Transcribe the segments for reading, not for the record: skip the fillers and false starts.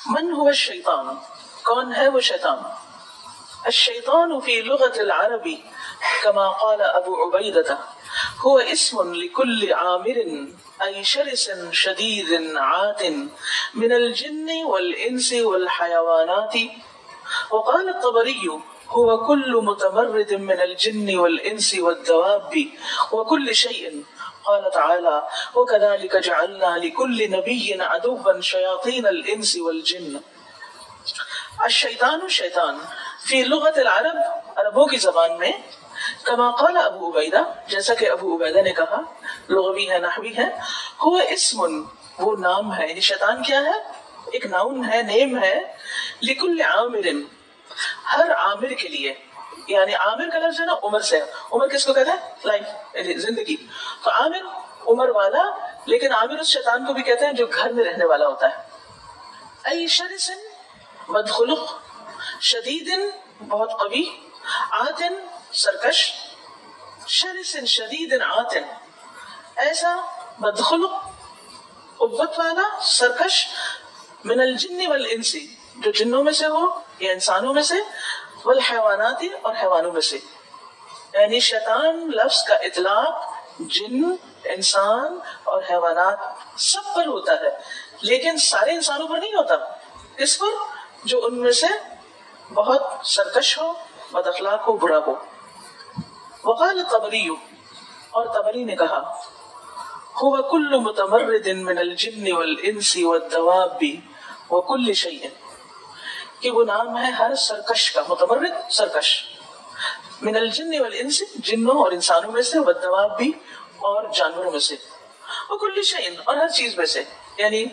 من هو الشیطان؟ کون ہے وہ شیطان؟ الشیطان فی لغت العرب كما قال ابو عبیدہ هو اسم لكل عامر أي شرس شديد عات من الجن والإنس والحيوانات. وقال الطبري هو كل متمرد من الجن والإنس والدواب وكل شيء. قال تعالى وكذلك جعلنا لكل نبي عدوا شياطين الإنس والجن. الشیطان شیطان فی لغت العرب عربوں کی زبان میں کما قال ابو عبیدہ جیسا کہ ابو عبیدہ نے کہا لغوی ہے نحوی ہے هو اسم وہ نام ہے یعنی شیطان کیا ہے ایک ناؤن ہے نیم ہے لکل عامر ہر عامر کے لیے یعنی عامر کا لفظ ہے نا عمر سے عمر کس کو کہتے ہیں لائف یعنی زندگی تو عامر عمر والا لیکن عامر اس شیطان کو بھی کہتے ہیں جو گھر میں رہنے والا ہوتا ہے ای شرس بدخلق شدید بہت قوی عاتن سرکش شرس شدید عاتن ایسا بدخلق قوت والا سرکش من الجن والانس جو جنوں میں سے ہو یا انسانوں میں سے والحیوانات اور حیوانوں میں سے یعنی شیطان لفظ کا اطلاق جن انسان اور حیوانات سب پر ہوتا ہے لیکن سارے انسانوں پر نہیں ہوتا اس پر جو ان میں سے بہت سرکش ہو بد اخلاق ہو برا ہو. وقال الطبری اور طبری نے کہا هو كل متمرد من الجن والانس والدواب وكل شيء کہ وہ نام ہے ہر سرکش کا متمرد سرکش من الجن والانس جنوں اور انسانوں میں سے والدواب بھی اور جانوروں میں سے وكل شيء اور ہر چیز میں سے یعنی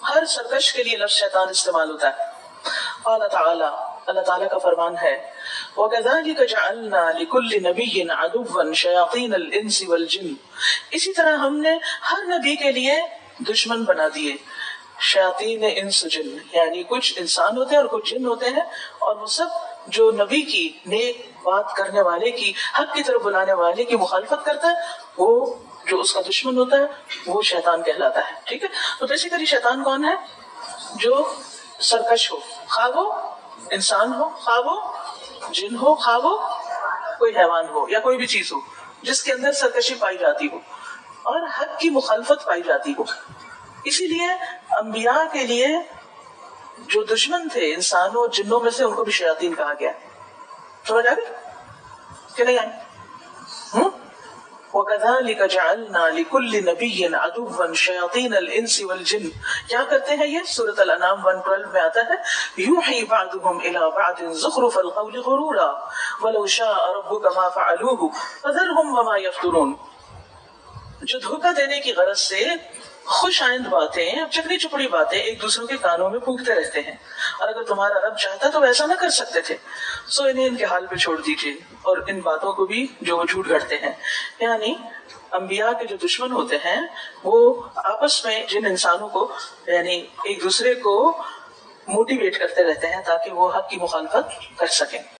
ہر سرکش کے لیے لفظ شیطان استعمال ہوتا ہے. قال تعالی اللہ تعالیٰ کا فرمان ہے وَكَذَلِكَ جَعَلْنَا لِكُلِّ نَبِيٍّ عَدُوًّا شَيَاطِينَ الْإِنسِ وَالْجِنِّ اسی طرح ہم نے ہر نبی کے لیے دشمن بنا دیے شیاطین انس جن یعنی کچھ انسان ہوتے ہیں اور کچھ جن ہوتے ہیں اور وہ سب جو نبی کی نیک بات کرنے والے کی حق کی طرف بلانے والے کی مخالفت کرتا ہے وہ جو اس کا دشمن ہوتا ہے وہ شیطان کہلاتا ہے. ٹھیک ہے تو بیسیکلی شیطان کون ہے جو سرکش ہو خواہ وہ انسان ہو خواہ وہ جن ہو خواہ وہ کوئی حیوان ہو یا کوئی بھی چیز ہو جس کے اندر سرکشی پائی جاتی ہو اور حق کی مخالفت پائی جاتی ہو. اسی لیے انبیاء کے لیے جو دشمن تھے انسانوں جنوں میں سے ان کو بھی شیاطین کہا گیا. سمجھ آ گئی کہ نہیں آئی؟ وَكَذَلِكَ جَعَلْنَا لِكُلِّ نَبِيٍّ عَدُوًّا شَيَاطِينَ الْإِنسِ وَالْجِنِّ کیا کرتے ہیں یہ سورۃ الانعام 112 میں آتا ہے يُوحِي بَعْضُهُمْ إِلَى بَعْضٍ زُخْرُفَ الْقَوْلِ غُرُورًا وَلَوْ شَاءَ رَبُّكَ مَا فَعَلُوهُ فَذَرْهُمْ وَمَا يَفْتُرُونَ جو دھوکہ دینے کی غرض سے خوش آئند باتیں چکری چپڑی باتیں ایک دوسروں کے کانوں میں پھونکتے رہتے ہیں اور اگر تمہارا رب چاہتا تو ایسا نہ کر سکتے تھے سو انہیں ان کے حال پہ چھوڑ دیجیے اور ان باتوں کو بھی جو وہ جھوٹ گھڑتے ہیں. یعنی انبیاء کے جو دشمن ہوتے ہیں وہ آپس میں جن انسانوں کو یعنی ایک دوسرے کو موٹیویٹ کرتے رہتے ہیں تاکہ وہ حق کی مخالفت کر سکیں.